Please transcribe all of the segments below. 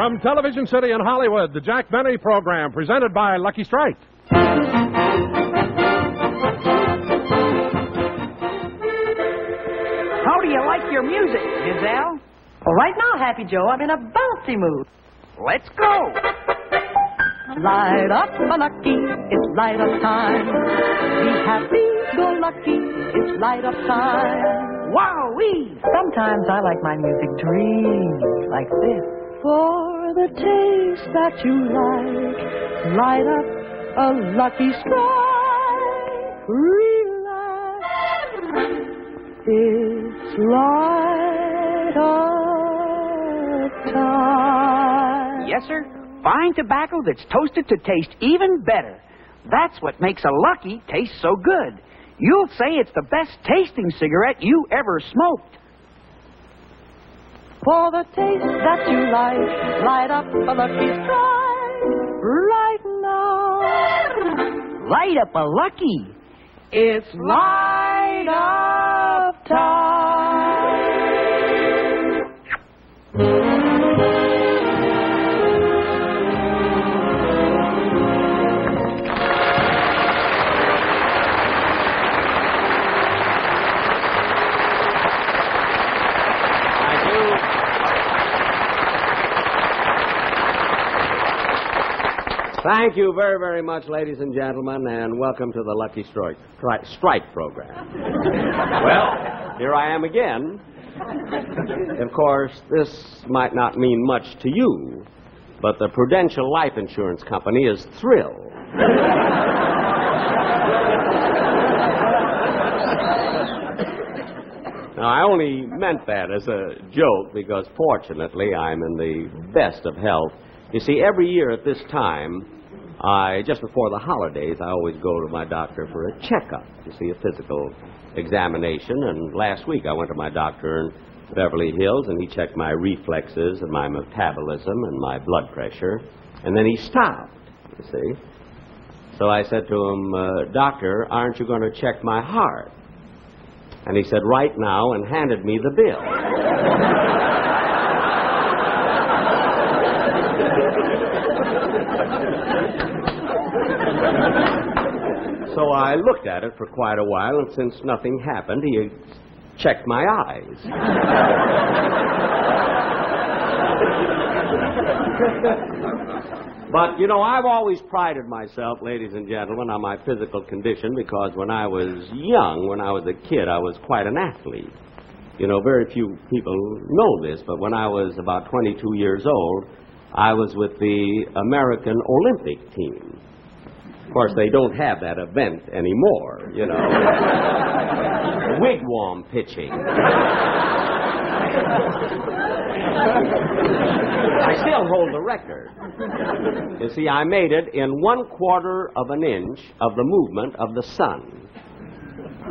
From Television City in Hollywood, the Jack Benny program, presented by Lucky Strike. How do you like your music, Giselle? Well, right now, Happy Joe, I'm in a bouncy mood. Let's go. Light up a lucky, it's light up time. Be happy, go lucky, it's light up time. Wowee! Sometimes I like my music dreamy, like this. For the taste that you like, light up a Lucky Strike. Relax, it's light up time. Yes, sir. Fine tobacco that's toasted to taste even better. That's what makes a Lucky taste so good. You'll say it's the best tasting cigarette you ever smoked. For the taste that you like, light up a Lucky Strike right now. Light up a Lucky. It's light up time. Thank you very, very much, ladies and gentlemen, and welcome to the Lucky Strike program. Well, here I am again. Of course, this might not mean much to you, but the Prudential Life Insurance Company is thrilled. Now, I only meant that as a joke because, fortunately, I'm in the best of health. You see, every year at this time, just before the holidays, I always go to my doctor for a checkup, you see, a physical examination. And last week I went to my doctor in Beverly Hills, and he checked my reflexes and my metabolism and my blood pressure. And then he stopped, you see. So I said to him, Doctor, aren't you going to check my heart? And he said, right now, and handed me the bill. So I looked at it for quite a while, and since nothing happened, he checked my eyes. But, you know, I've always prided myself, ladies and gentlemen, on my physical condition because when I was young, when I was a kid, I was quite an athlete. You know, very few people know this, but when I was about 22 years old, I was with the American Olympic team. Of course, they don't have that event anymore, you know. Wigwam pitching. I still hold the record. You see, I made it in 1/4 of an inch of the movement of the sun.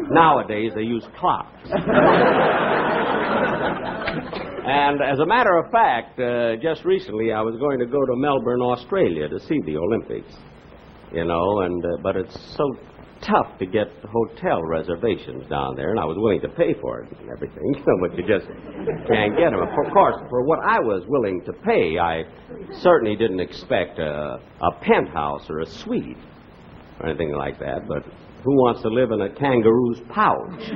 Nowadays, they use clocks. And as a matter of fact, just recently I was going to go to Melbourne, Australia to see the Olympics. You know, but it's so tough to get hotel reservations down there, and I was willing to pay for it and everything, but you just can't get them. Of course, for what I was willing to pay, I certainly didn't expect a penthouse or a suite or anything like that, but who wants to live in a kangaroo's pouch?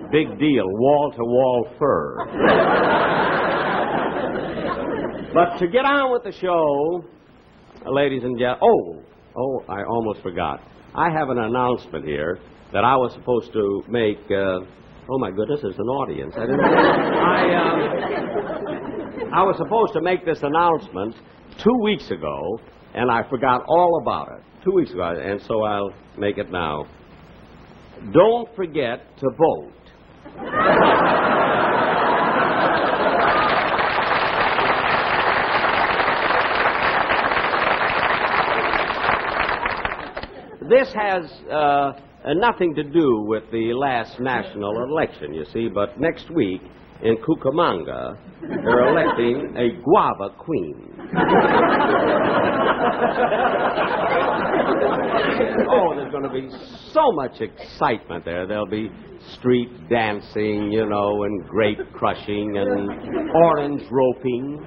Big deal, wall-to-wall fur. But to get on with the show, ladies and gentlemen, I almost forgot. I have an announcement here that I was supposed to make. Oh my goodness, there's an audience. I was supposed to make this announcement 2 weeks ago, and I forgot all about it 2 weeks ago, and so I'll make it now. Don't forget to vote. This has nothing to do with the last national election, you see, but next week in Cucamonga, they're electing a guava queen. Oh, there's going to be so much excitement there. There'll be street dancing, you know, and grape crushing and orange roping.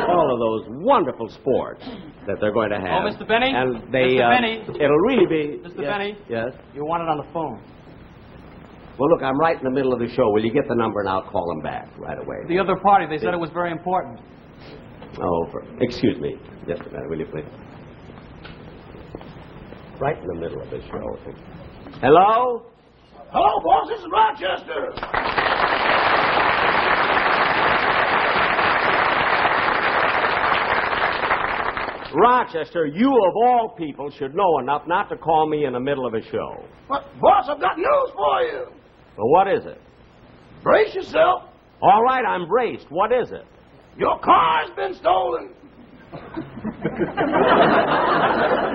All of those wonderful sports that they're going to have. Oh, Mr. Benny? And they, Mr. Benny? It'll really be... Mr. Yes, Benny? Yes? You want it on the phone. Well, look, I'm right in the middle of the show. Will you get the number and I'll call them back right away? The other party, they said it was very important. Oh, excuse me. Just a minute, will you please? Right in the middle of the show. Hello? Hello, boss. This is Rochester. Rochester, you of all people should know enough not to call me in the middle of a show. But, boss, I've got news for you. Well, what is it? Brace yourself. All right, I'm braced. What is it? Your car's been stolen.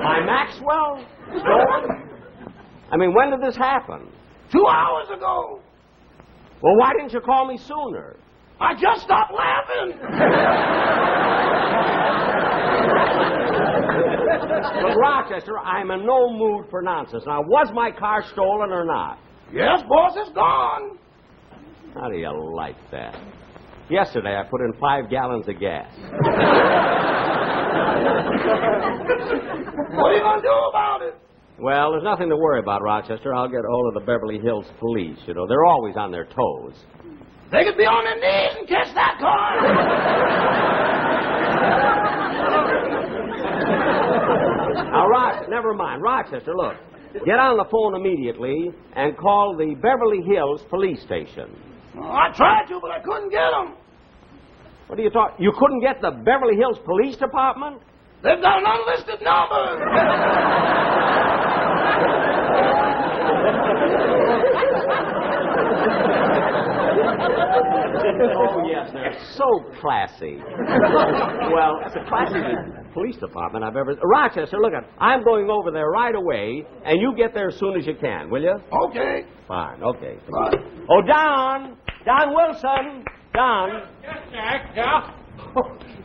My Maxwell? Stolen? I mean, when did this happen? 2 hours ago. Well, why didn't you call me sooner? I just stopped laughing. But, Rochester, I'm in no mood for nonsense. Now, was my car stolen or not? Yes, boss, it's gone. How do you like that? Yesterday, I put in 5 gallons of gas. What are you going to do about it? Well, there's nothing to worry about, Rochester. I'll get hold of the Beverly Hills police. You know, they're always on their toes. They could be on their knees and catch that car. Now, never mind. Rochester, look. Get on the phone immediately and call the Beverly Hills police station. I tried to, but I couldn't get them. What are you talking? You couldn't get the Beverly Hills Police Department? They've got an unlisted number. Oh, yes, they're so classy. Well, it's the classiest police department I've ever... Rochester, look, I'm going over there right away, and you get there as soon as you can, will you? Okay. Fine, okay. Bye. Oh, Don! Don Wilson! Don! Yes, Jack, yeah?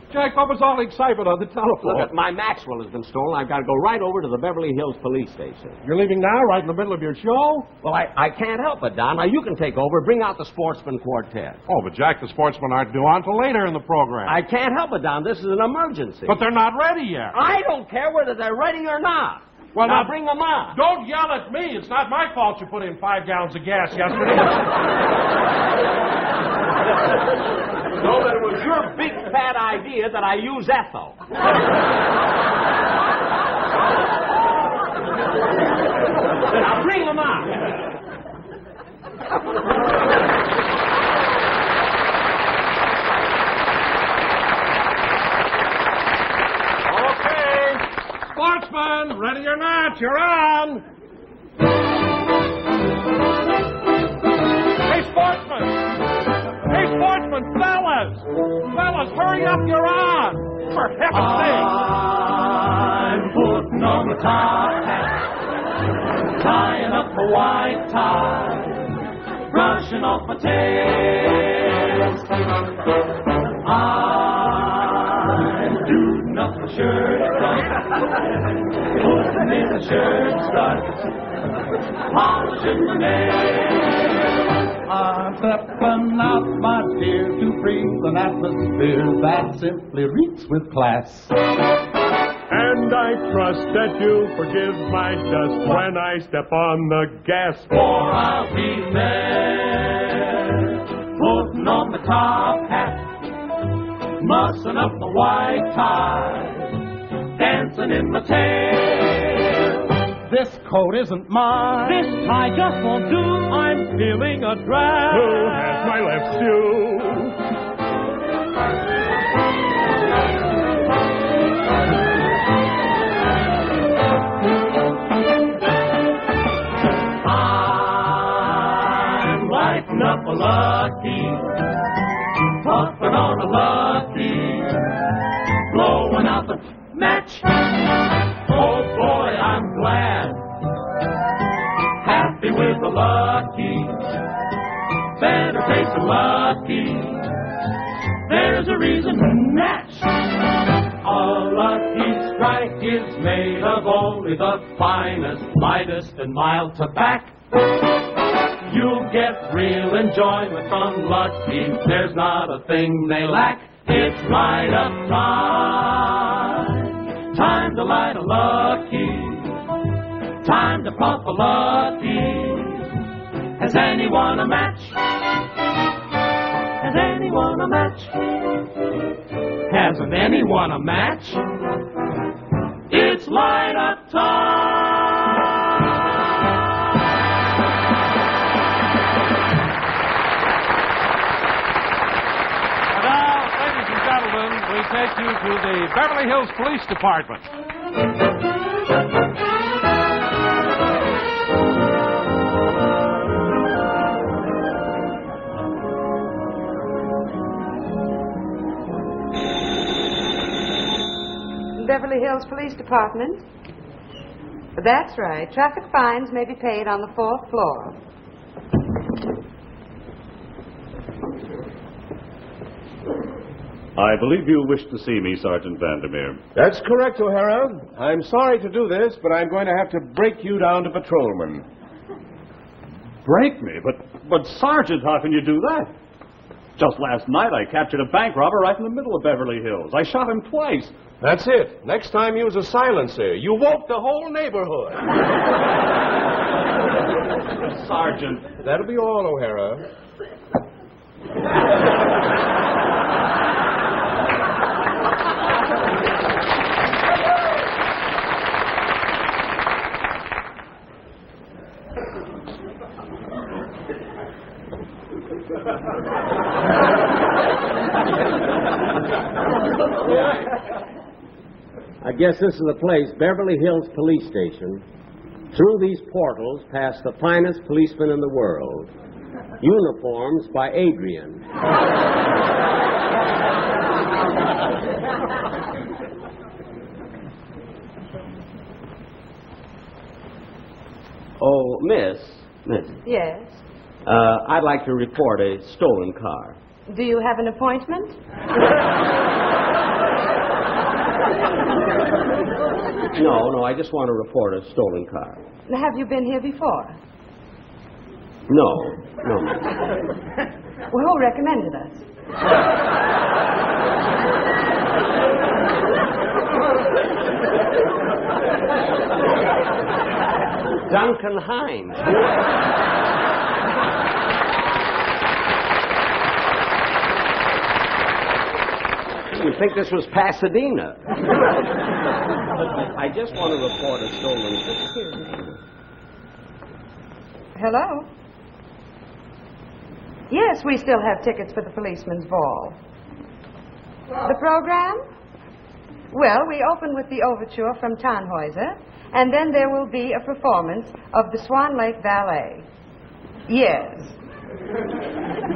Jack, what was all the excitement on the telephone? Look, my Maxwell has been stolen. I've got to go right over to the Beverly Hills police station. You're leaving now, right in the middle of your show? Well, I can't help it, Don. Now, you can take over. Bring out the sportsman quartet. Oh, but Jack, the sportsmen aren't due on till later in the program. I can't help it, Don. This is an emergency. But they're not ready yet. I don't care whether they're ready or not. Well, now bring them on. Don't yell at me. It's not my fault you put in 5 gallons of gas yesterday. No, but it was your big fat idea that I use ethyl. Now bring them on. Okay. Sportsman, ready or not, you're on. Hey, sportsman. Hey, sportsman, fellas! Fellas, hurry up, you're on! For heaven's sake! I'm putting on the top hat, tying up the white tie, brushing off my tail. I'm doing up my shirt front, putting in the shirt studs, polishing my nails. I'm stepping out, my dear, to breathe an atmosphere that simply reeks with class. And I trust that you'll forgive my dust when I step on the gas. For I'll be there, putting on the top hat, mussing up the white tie, dancing in my tail. This coat isn't mine. This tie just won't do. I'm feeling a drag. Who has my left shoe? I'm lighting up a lucky, puffing on a lucky, blowing out the match. Oh boy, I'm glad, happy with the lucky, better taste than Lucky. There's a reason match. A Lucky Strike is made of only the finest, lightest, and mild tobacco. You'll get real enjoyment from Lucky. There's not a thing they lack. It's light up time. Time to light a Lucky. Time to puff a Lucky. Has anyone a match? Has anyone a match? Hasn't anyone a match? It's light up time. And now, ladies and gentlemen, we take you to the Beverly Hills Police Department. Beverly Hills Police Department. That's right. Traffic fines may be paid on the 4th floor. I believe you wish to see me, Sergeant Vandermeer. That's correct, O'Hara. I'm sorry to do this, but I'm going to have to break you down to patrolman. Break me? But Sergeant, how can you do that? Just last night I captured a bank robber right in the middle of Beverly Hills. I shot him twice. That's it. Next time use a silencer. You woke the whole neighborhood. Sergeant. That'll be all, O'Hara. I guess this is the place, Beverly Hills Police Station. Through these portals pass the finest policemen in the world. Uniforms by Adrian. Oh, Miss. Yes. I'd like to report a stolen car. Do you have an appointment? No, I just want to report a stolen car. Have you been here before? No. Well, who recommended us? Duncan Hines. You think this was Pasadena? I just want to report a stolen... Excuse me. Hello? Yes, we still have tickets for the policeman's ball. The program? Well, we open with the overture from Tannhäuser, and then there will be a performance of the Swan Lake Ballet. Yes.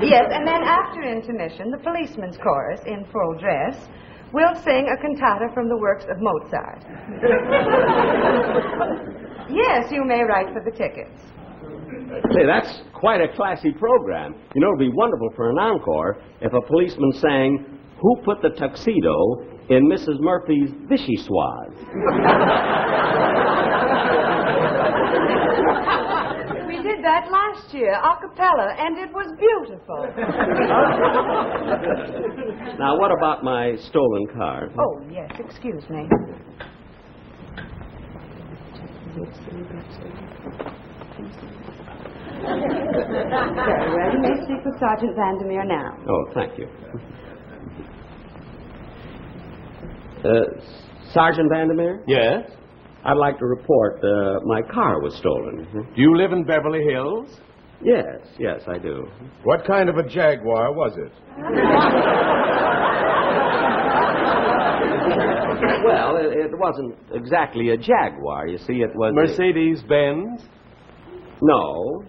Yes, and then after intermission, the policeman's chorus, in full dress, will sing a cantata from the works of Mozart. Yes, you may write for the tickets. Say, that's quite a classy program. You know, it would be wonderful for an encore if a policeman sang, "Who Put the Tuxedo in Mrs. Murphy's Vichyssoise?" We did that last year, a cappella, and it was beautiful. Now, what about my stolen car? Oh, yes, excuse me. Very well, you may speak with Sergeant Vandermeer now. Oh, thank you. Sergeant Vandermeer? Yes? I'd like to report my car was stolen. Do you live in Beverly Hills? Yes, I do. What kind of a Jaguar was it? Well, it wasn't exactly a Jaguar. You see, it was... Mercedes-Benz? No.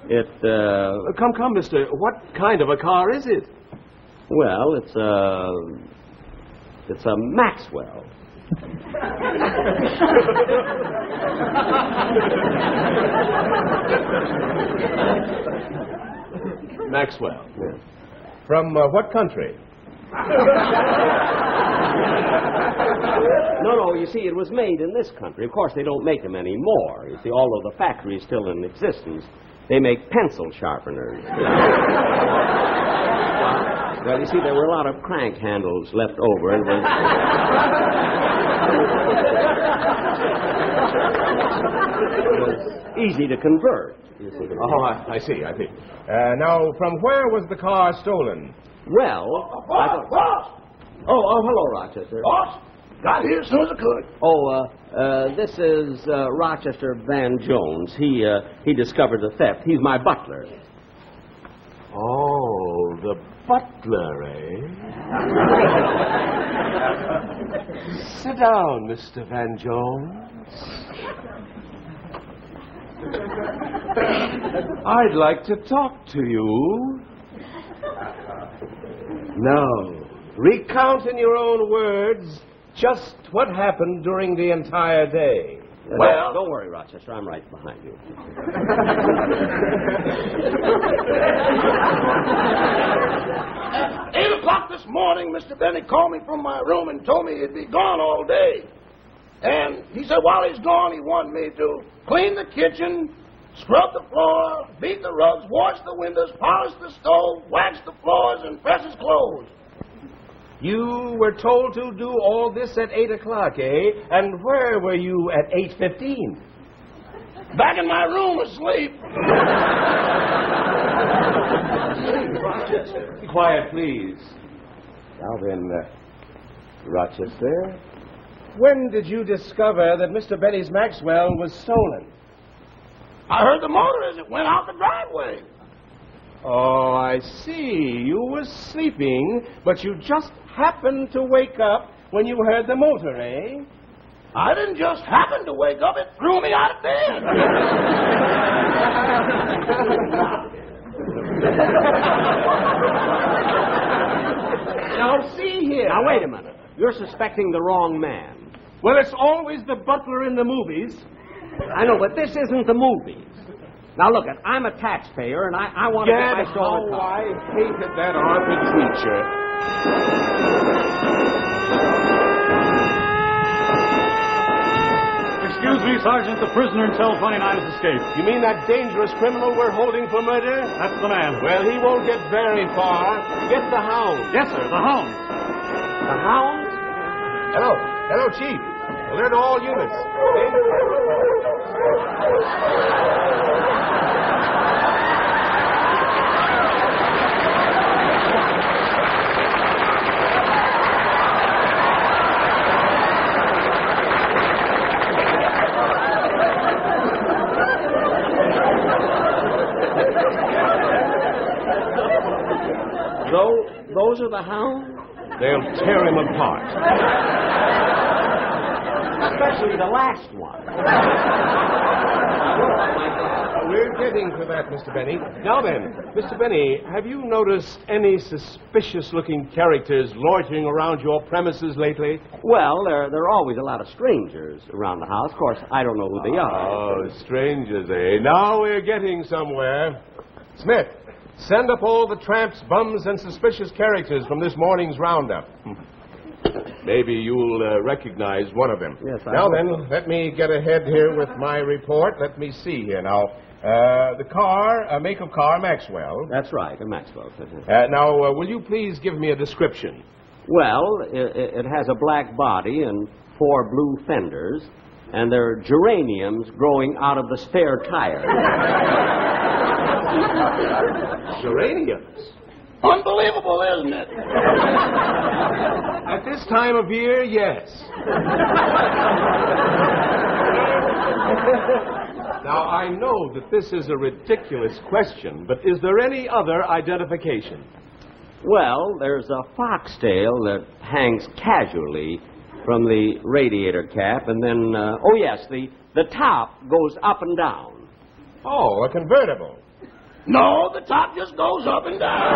It, Come, mister. What kind of a car is it? Well, it's a Maxwell. Maxwell. Yes. From what country? No, you see, it was made in this country. Of course, they don't make them anymore. You see, although the factory is still in existence, they make pencil sharpeners. Well, you see, there were a lot of crank handles left over, and it was easy to convert. Oh, I see. Now, from where was the car stolen? Well, Boss! Oh, hello, Rochester. Boss! Got here as soon as I could. This is Rochester Van Jones. He discovered the theft. He's my butler. Oh, the butler, eh? Sit down, Mr. Van Jones. I'd like to talk to you. Now, recount in your own words just what happened during the entire day. Well, don't worry, Rochester. I'm right behind you. 8 o'clock this morning, Mr. Benny called me from my room and told me he'd be gone all day. And he said while he's gone, he wanted me to clean the kitchen, scrub the floor, beat the rugs, wash the windows, polish the stove, wax the floors, and press his clothes. You were told to do all this at 8 o'clock, eh? And where were you at 8:15? Back in my room asleep. Rochester, be quiet, please. Now then, Rochester, when did you discover that Mr. Benny's Maxwell was stolen? I heard the motor as it went out the driveway. Oh, I see. You were sleeping, but you just happened to wake up when you heard the motor, eh? I didn't just happen to wake up. It threw me out of bed. Now, see here. Now, wait a minute. You're suspecting the wrong man. Well, it's always the butler in the movies. I know, but this isn't the movies. Now, look, I'm a taxpayer, and I want to get my stolen car. I hated that Arthur creature. Excuse me, Sergeant. The prisoner in cell 29 has escaped. You mean that dangerous criminal we're holding for murder? That's the man. Well, he won't get very far. Get the hound. Yes, sir, the hound. The hound? Hello, Chief. Alert all units. Those are the hounds? They'll tear him apart. Especially the last one. We're getting to that, Mr. Benny. Now then, Mr. Benny, have you noticed any suspicious-looking characters loitering around your premises lately? Well, there are always a lot of strangers around the house. Of course, I don't know who they are. Oh, strangers, eh? Now we're getting somewhere. Smith, send up all the tramps, bums, and suspicious characters from this morning's roundup. Maybe you'll recognize one of them. Yes, I Now will. then, let me get ahead here with my report. Let me see here now. The car, make of car, Maxwell. That's right, a Maxwell. Now, will you please give me a description? Well, it has a black body and 4 blue fenders, and there are geraniums growing out of the spare tire. Geraniums? Unbelievable, isn't it? At this time of year, yes. Now, I know that this is a ridiculous question, but is there any other identification? Well, there's a foxtail that hangs casually from the radiator cap, and then, oh yes, the top goes up and down. Oh, a convertible. No, the top just goes up and down.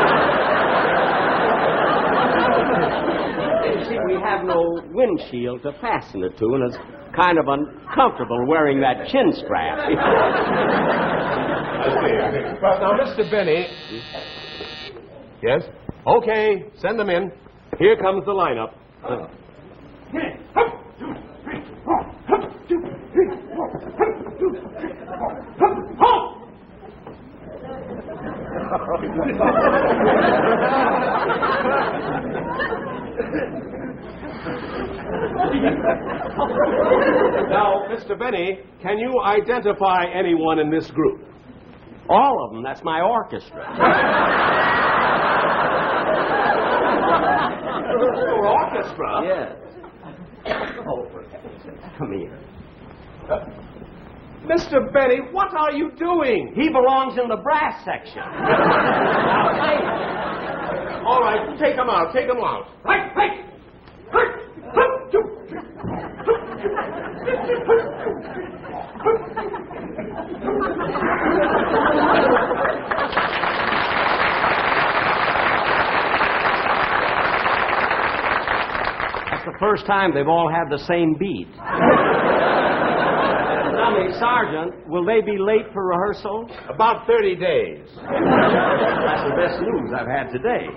You see, we have no windshield to fasten it to, and it's kind of uncomfortable wearing that chin strap. I see. Well, now, Mr. Benny, Yes? Okay, send them in. Here comes the lineup. Now, Mr. Benny, can you identify anyone in this group? All of them. That's my orchestra. Your orchestra? Yes. Oh, for heaven's sake. Come here. Mr. Benny, what are you doing? He belongs in the brass section. Now, play. All right, take him out. Take him out. Right, right. That's the first time they've all had the same beat. Tell me, Sergeant, will they be late for rehearsal? About 30 days. That's the best news I've had today.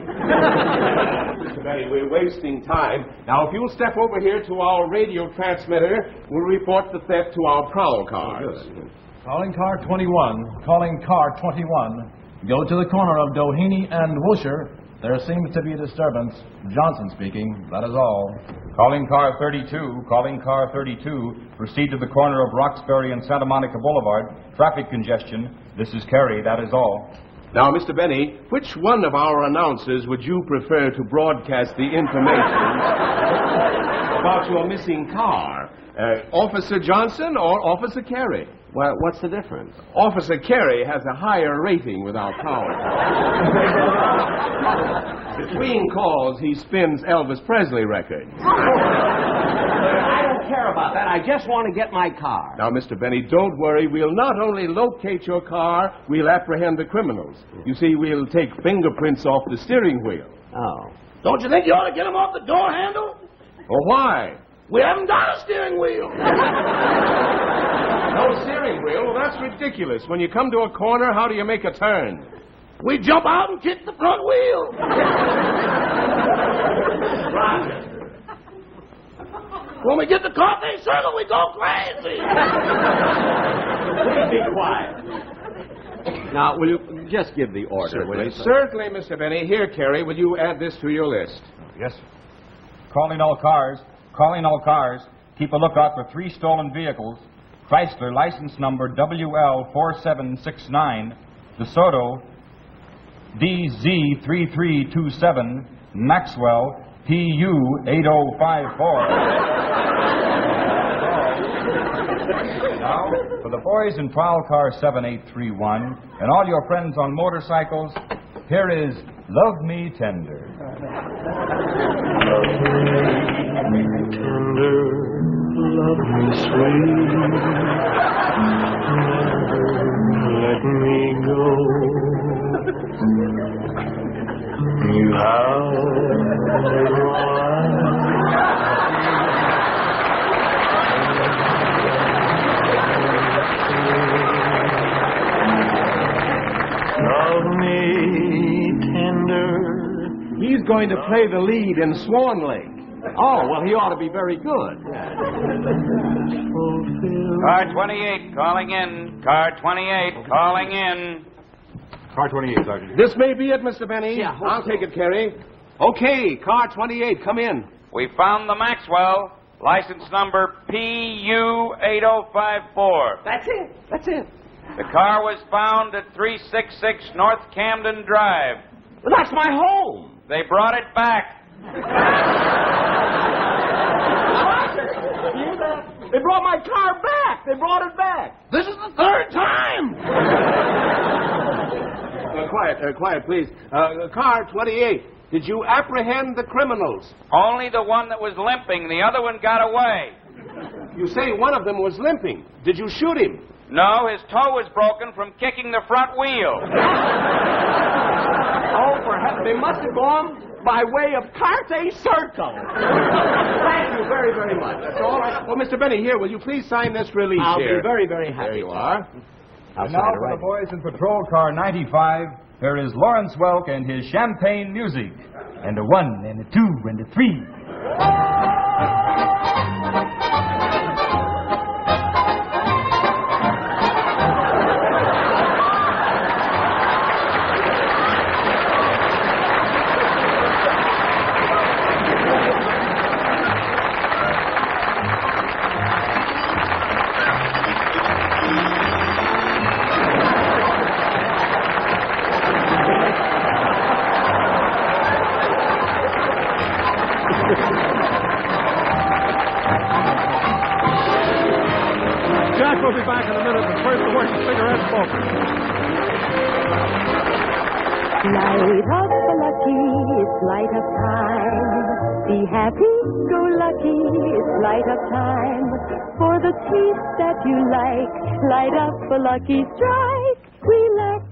Mr. Benny, we're wasting time. Now, if you'll step over here to our radio transmitter, we'll report the theft to our prowl cars. Calling car 21. Calling car 21. Go to the corner of Doheny and Wusher. There seems to be a disturbance. Johnson speaking. That is all. Calling car 32. Calling car 32. Proceed to the corner of Roxbury and Santa Monica Boulevard. Traffic congestion. This is Kerry. That is all. Now, Mr. Benny, which one of our announcers would you prefer to broadcast the information about your missing car? Officer Johnson or Officer Carey? Well, what's the difference? Officer Carey has a higher rating with our power. Between calls, he spins Elvis Presley records. I don't care about that. I just want to get my car. Now, Mr. Benny, don't worry. We'll not only locate your car, we'll apprehend the criminals. You see, we'll take fingerprints off the steering wheel. Oh. Don't you think you ought to get him off the door handle? Well, why? We haven't got a steering wheel. No steering wheel? Well, that's ridiculous. When you come to a corner, how do you make a turn? We jump out and kick the front wheel. Roger. When we get the coffee circle, we go crazy. Please be quiet. Now, will you just give the order, will you? Certainly, Mr. Benny. Here, Kerry, will you add this to your list? Yes, sir. Calling all cars. Calling all cars. Keep a lookout for 3 stolen vehicles. Chrysler, license number WL4769. DeSoto, DZ3327. Maxwell, PU8054. Now, for the boys in Prowl Car 7831 and all your friends on motorcycles, here is Love Me Tender. Love me tender, love me sweet, never let me go. You have love me tender. He's going to play the lead in Swan Lake. Oh, well, he ought to be very good. Car 28, calling in. Car 28, calling in. Car 28, Sergeant. This may be it, Mr. Benny. Yeah, I'll take it, Kerry. Okay, car 28, come in. We found the Maxwell, license number PU8054. That's it. That's it. The car was found at 366 North Camden Drive. Well, that's my home. They brought it back. They brought my car back. They brought it back. This is the 3rd time. Quiet, please. Car 28, did you apprehend the criminals? Only the one that was limping. The other one got away. You say one of them was limping. Did you shoot him? No, his toe was broken from kicking the front wheel. Oh, for heaven, they must have gone by way of Carte Circle. Thank you very, very much. That's all right. Well, Mr. Benny, here, will you please sign this release I'll here? be very, very happy. There you are. And now for the boys in Patrol Car 95. here is Lawrence Welk and his champagne music. And a 1 and a 2 and a 3. Jack will be back in a minute, but first the working cigarette smoker. Light up, lucky, it's light up time. Be happy, go lucky, it's light up time. For the taste that you like, light up a lucky strike. Relax,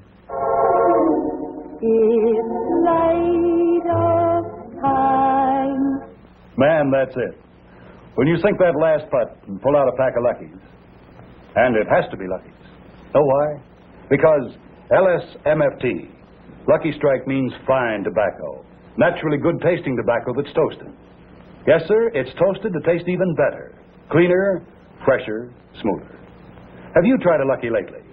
it's light up time. Man, that's it. When you sink that last putt and pull out a pack of Luckies, and it has to be Luckies. Know why? Because LSMFT, Lucky Strike, means fine tobacco. Naturally good tasting tobacco that's toasted. Yes, sir, it's toasted to taste even better. Cleaner, fresher, smoother. Have you tried a Lucky lately?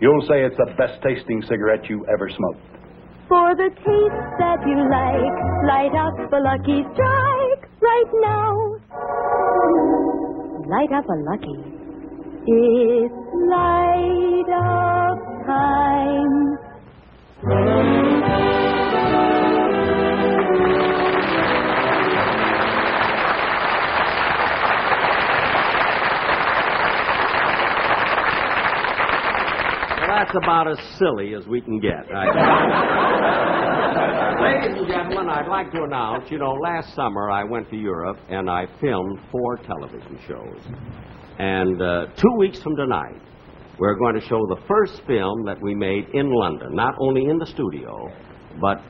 You'll say it's the best tasting cigarette you ever smoked. For the taste that you like, light up a Lucky Strike right now. Light up a Lucky. It's light up time. Well, that's about as silly as we can get. Ladies and gentlemen, I'd like to announce, last summer I went to Europe and I filmed 4 television shows. And 2 weeks from tonight, we're going to show the first film that we made in London, not only in the studio, but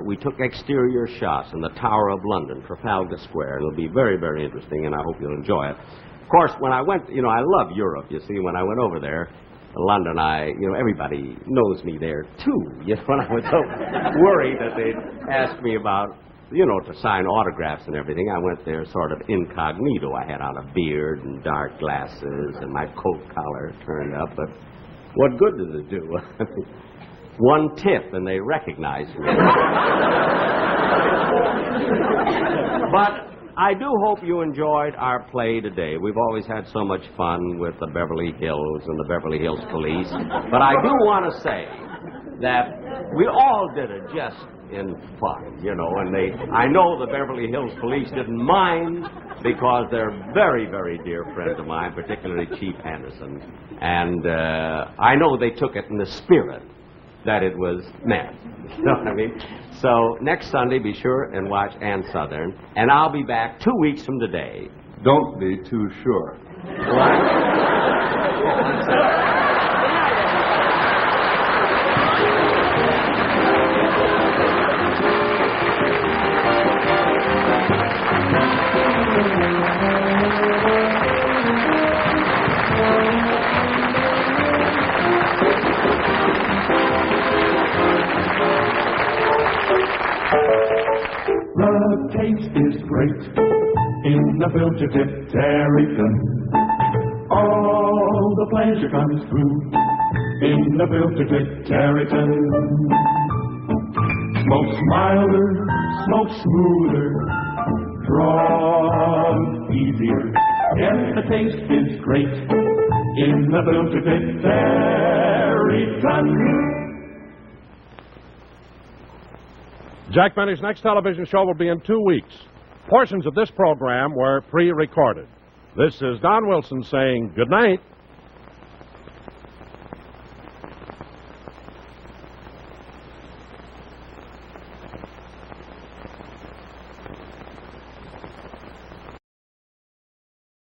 we took exterior shots in the Tower of London, Trafalgar Square. It'll be very, very interesting, and I hope you'll enjoy it. Of course, when I went, I love Europe, you see. When I went over there, London, everybody knows me there, too. And I was so worried that they'd ask me about, to sign autographs and everything. I went there sort of incognito. I had on a beard and dark glasses and my coat collar turned up, but what good does it do? One tip and they recognized me. But I do hope you enjoyed our play today. We've always had so much fun with the Beverly Hills and the Beverly Hills Police. But I do want to say that we all did it just in fun, and I know the Beverly Hills Police didn't mind because they're very, very dear friends of mine, particularly Chief Anderson. And I know they took it in the spirit that it was meant. You know what I mean? So next Sunday, be sure and watch Ann Southern, and I'll be back 2 weeks from today. Don't be too sure. The taste is great in the filter tip Terryton. All the pleasure comes through in the filter tip Terryton. Smoke milder, smoke smoother, draw easier. Yes, the taste is great in the filter tip Terryton. Jack Benny's next television show will be in 2 weeks. Portions of this program were pre-recorded. This is Don Wilson saying good night.